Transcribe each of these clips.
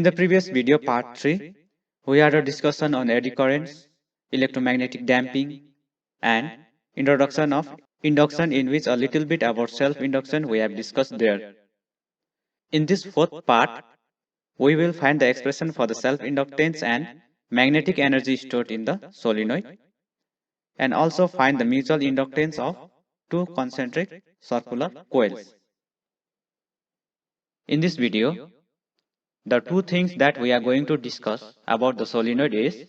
In the previous video, part 3, we had a discussion on eddy currents, electromagnetic damping, and introduction of induction, in which a little bit about self-induction we have discussed there. In this fourth part, we will find the expression for the self-inductance and magnetic energy stored in the solenoid, and also find the mutual inductance of two concentric circular coils. In this video, the two things that we are going to discuss about the solenoid is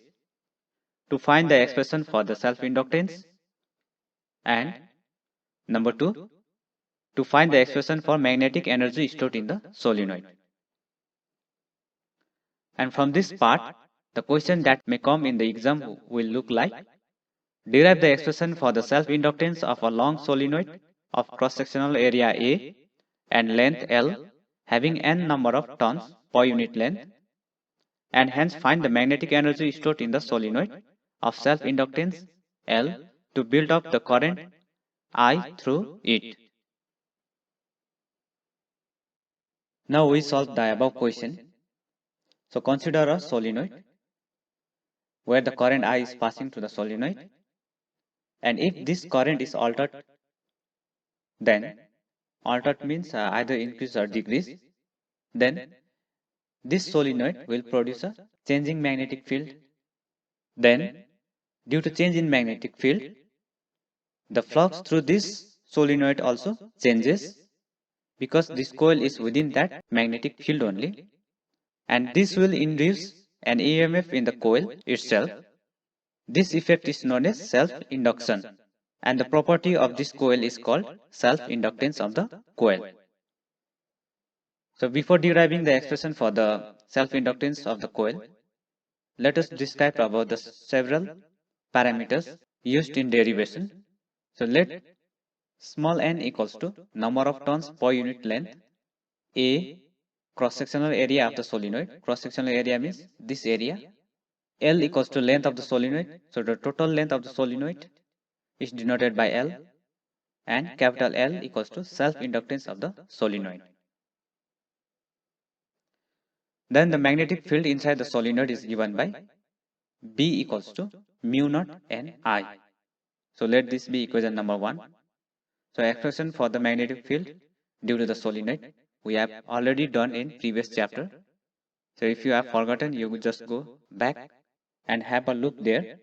to find the expression for the self-inductance, and number 2, to find the expression for magnetic energy stored in the solenoid. And from this part, the question that may come in the exam will look like: derive the expression for the self-inductance of a long solenoid of cross-sectional area A and length L having n number of turns per unit length, and hence find the magnetic energy stored in the solenoid of self-inductance L to build up the current I through it. Now we solve the above question. So consider a solenoid where the current I is passing through the solenoid, and if this current is altered, then altered means either increase or decrease, then this solenoid will produce a changing magnetic field. Then, due to change in magnetic field, the flux through this solenoid also changes, because this coil is within that magnetic field only, and this will induce an EMF in the coil itself. This effect is known as self-induction, and the property of this coil is called self-inductance of the coil. So before deriving the expression for the self-inductance of the coil, let us describe about the several parameters used in derivation. So let small n equals to number of turns per unit length, A, cross-sectional area of the solenoid. Cross-sectional area means this area. L equals to length of the solenoid. So the total length of the solenoid is denoted by L, and capital L equals to self-inductance of the solenoid. Then the magnetic field inside the solenoid is given by B equals to mu naught n I. So let this be equation number 1. So expression for the magnetic field due to the solenoid we have already done in previous chapter. So if you have forgotten, you will just go back and have a look there.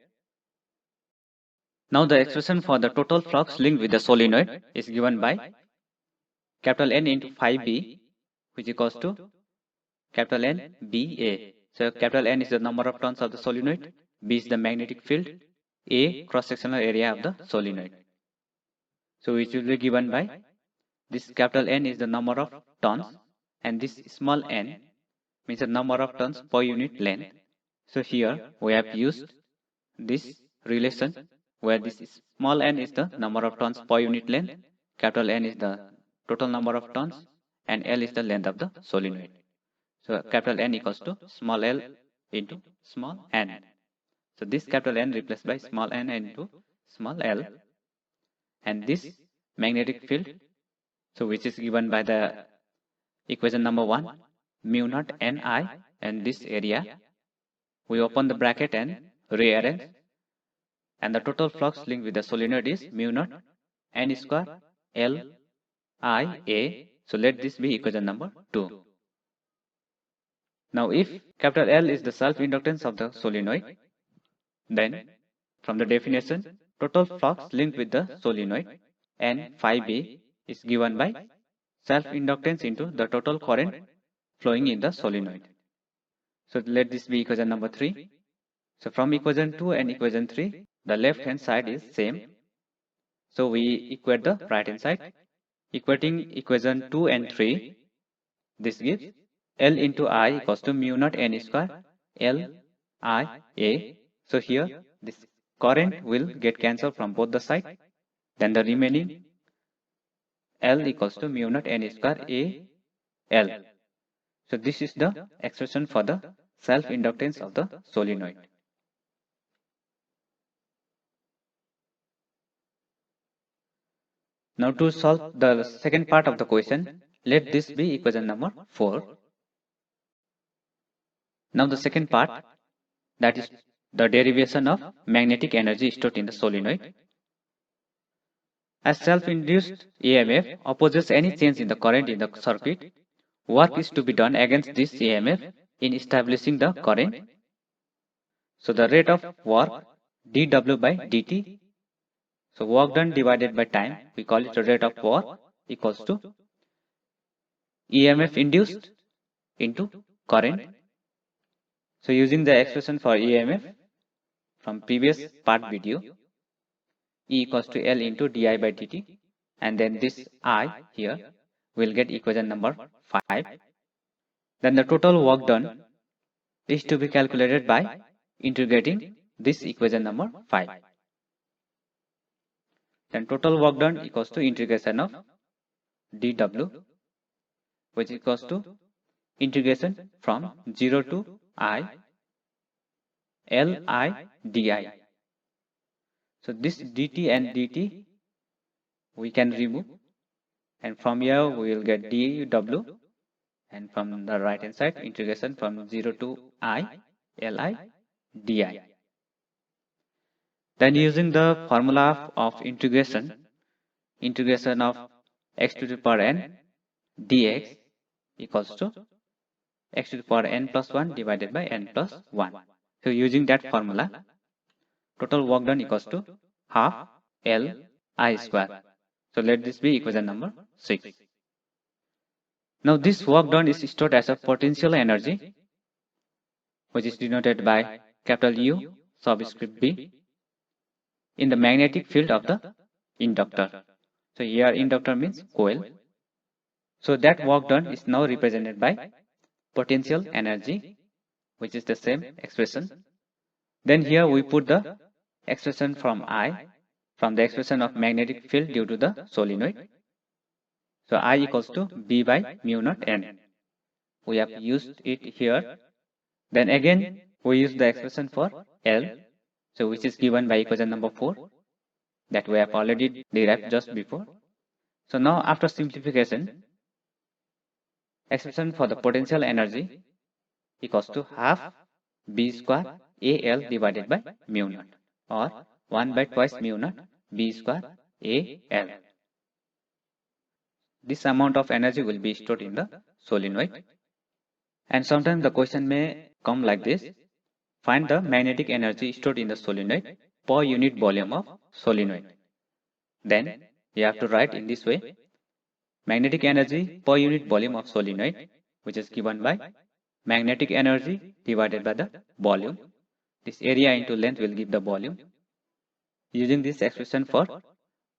Now the expression for the total flux linked with the solenoid is given by capital N into phi B, which equals to capital N BA. So capital N is the number of turns of the solenoid, B is the magnetic field, A cross-sectional area of the solenoid. So which will be given by this capital N is the number of turns, and this small n means the number of turns per unit length. So here we have used this relation where this small n is the number of turns per unit length, capital N is the total number of turns, and L is the length of the solenoid. So capital N equals to small l into small n. So this capital N replaced by small n into small l, and this magnetic field, so which is given by the equation number 1, mu naught Ni, and this area. We open the bracket and rearrange, and the total flux linked with the solenoid is mu naught N square L I A. So let this be equation number 2. Now if capital L is the self-inductance of the solenoid, then from the definition, total flux linked with the solenoid N phi B is given by self-inductance into the total current flowing in the solenoid. So let this be equation number 3. So from equation 2 and equation 3, the left hand side is same. So we equate the right hand side. Equating equation 2 and 3, this gives L into I equals to mu naught N square L I A. So here this current will get cancelled from both the sides. Then the remaining L equals to mu naught N square A L. So this is the expression for the self-inductance of the solenoid. Now to solve the second part of the question, let this be equation number 4. Now the second part, that is the derivation of magnetic energy stored in the solenoid. As self-induced EMF opposes any change in the current in the circuit, work is to be done against this EMF in establishing the current. So the rate of work dW by dt, so work done divided by time, we call it the rate of work, equals to EMF induced into current. So using the expression for EMF from previous part video, E equals to L into di by dt, and then this I here will get equation number 5. Then the total work done is to be calculated by integrating this equation number 5. Then total work done equals to integration of dW, which equals to integration from 0 to I Li di. So this dt and dt we can remove, and from here we will get dW, and from the right hand side integration from 0 to I Li di. Then using the formula of integration of x to the power n dx equals to x to the power n plus 1 divided by n plus 1. So using that formula, total work done equals to half L I square. So let this be equation number 6. Now this work done is stored as a potential energy, which is denoted by capital U subscript B in the magnetic field of the inductor. So here inductor means coil. So that work done is now represented by potential energy, which is the same expression. Then here we put the expression from I, from the expression of magnetic field due to the solenoid. So I equals to B by mu naught N. We have used it here. Then again we use the expression for L, so which is given by equation number 4 that we have already derived just before. So now after simplification, expression for the potential energy equals to half B square AL divided by mu naught, or 1 by twice mu naught B square AL. This amount of energy will be stored in the solenoid. And sometimes the question may come like this: find the magnetic energy stored in the solenoid per unit volume of solenoid. Then you have to write in this way: magnetic energy per unit volume of solenoid, which is given by magnetic energy divided by the volume. This area into length will give the volume. Using this expression for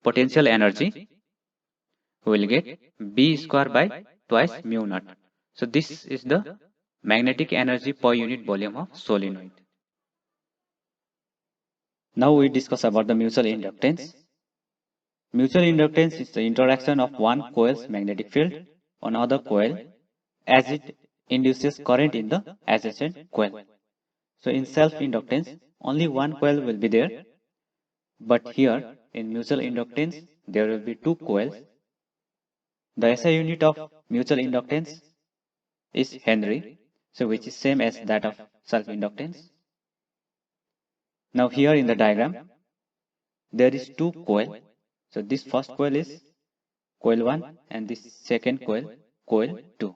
potential energy, we will get B square by twice mu naught. So this is the magnetic energy per unit volume of solenoid. Now we discuss about the mutual inductance. Mutual inductance is the interaction of one coil's magnetic field on other coil as it induces current in the adjacent coil. So in self-inductance, only one coil will be there, but here in mutual inductance, there will be two coils. The SI unit of mutual inductance is Henry, so which is same as that of self-inductance. Now here in the diagram, there is two coil. So this first coil is coil 1 and this second coil, coil 2.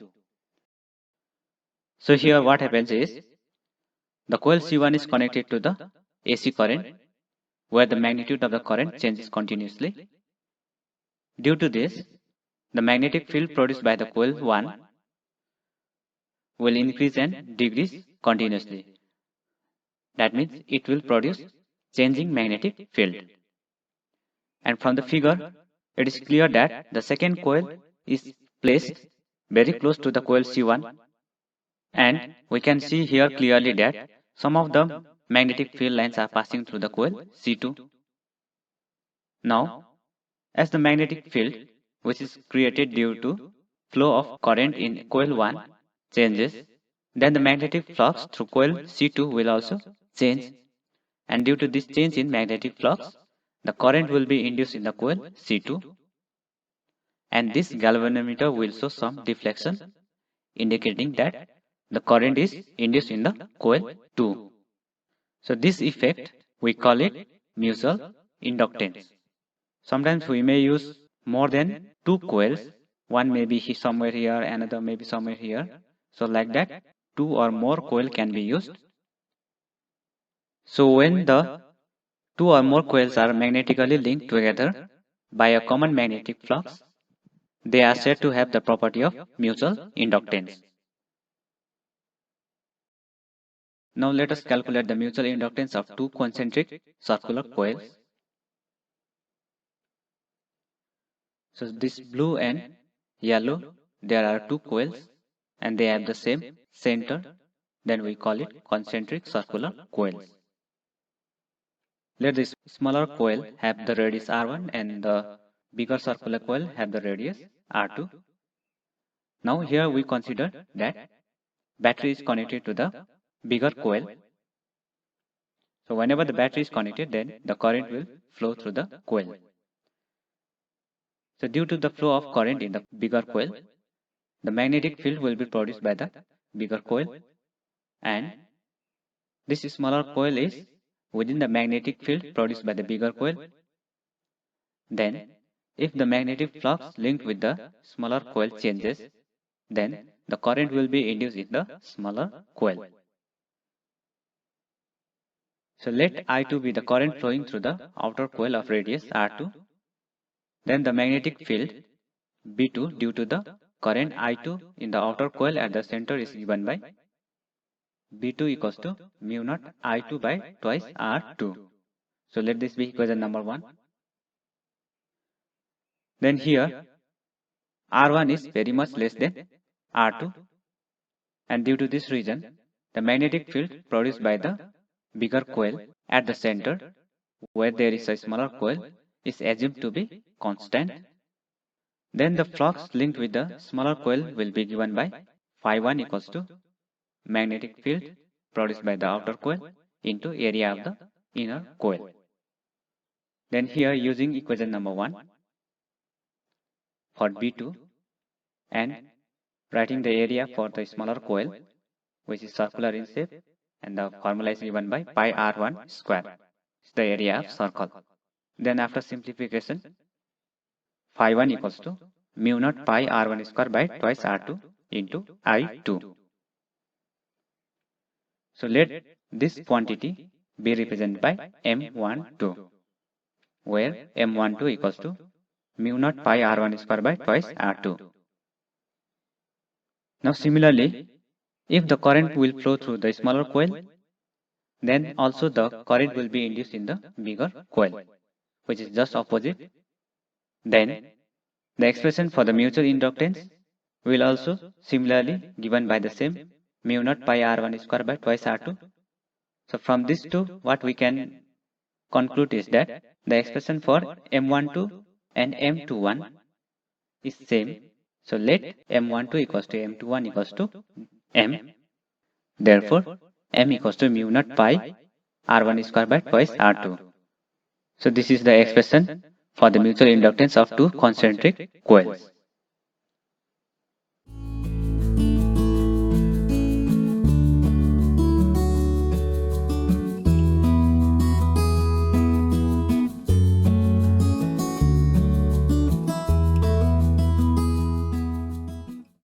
So here what happens is, the coil C1 is connected to the AC current, where the magnitude of the current changes continuously. Due to this, the magnetic field produced by the coil 1 will increase and decrease continuously. That means it will produce changing magnetic field. And from the figure, it is clear that the second coil is placed very close to the coil C1, and we can see here clearly that some of the magnetic field lines are passing through the coil C2. Now, as the magnetic field, which is created due to flow of current in coil 1 changes, then the magnetic flux through coil C2 will also change, and due to this change in magnetic flux, the current will be induced in the coil C2, and this galvanometer will show some deflection, indicating that the current is induced in the coil 2. So this effect, we call it mutual inductance. Sometimes we may use more than two coils. One may be somewhere here, another may be somewhere here. So like that, two or more coil can be used. So when the two or more coils are magnetically linked together by a common magnetic flux, they are said to have the property of mutual inductance. Now let us calculate the mutual inductance of two concentric circular coils. So this blue and yellow, there are two coils and they have the same center, then we call it concentric circular coils. Let this smaller coil have the radius R1 and the bigger circular coil have the radius R2. Now here we consider that battery is connected to the bigger coil. So whenever the battery is connected, then the current will flow through the coil. So due to the flow of current in the bigger coil, the magnetic field will be produced by the bigger coil, and this smaller coil is within the magnetic field produced by the bigger coil. Then if the magnetic flux linked with the smaller coil changes, then the current will be induced in the smaller coil. So let I2 be the current flowing through the outer coil of radius R2. Then the magnetic field B2 due to the current I2 in the outer coil at the center is given by B2 equals to mu naught I2 by twice R2. So let this be equation number 1. Then here R1 is very much less than R2, and due to this reason the magnetic field produced by the bigger coil at the center where there is a smaller coil is assumed to be constant. Then the flux linked with the smaller coil will be given by phi1 equals to magnetic field produced by the outer coil into area of the inner coil. Then here using equation number 1 for B2 and writing the area for the smaller coil, which is circular in shape, and the formula is given by pi r1 square. It's the area of circle. Then after simplification, phi 1 equals to mu naught pi r1 square by twice r2 into I2. So let this quantity be represented by M12, where M12 equals to mu naught pi r1 square by twice r2. Now similarly, if the current will flow through the smaller coil, then also the current will be induced in the bigger coil, which is just opposite. Then the expression for the mutual inductance will also similarly given by the same mu naught pi r1 square by twice r2. So from these two, what we can conclude is that the expression for M12 and M21 is same. So let M12 equals to M21 equals to M. Therefore, M equals to mu naught pi R1 square by twice R2. So this is the expression for the mutual inductance of two concentric coils.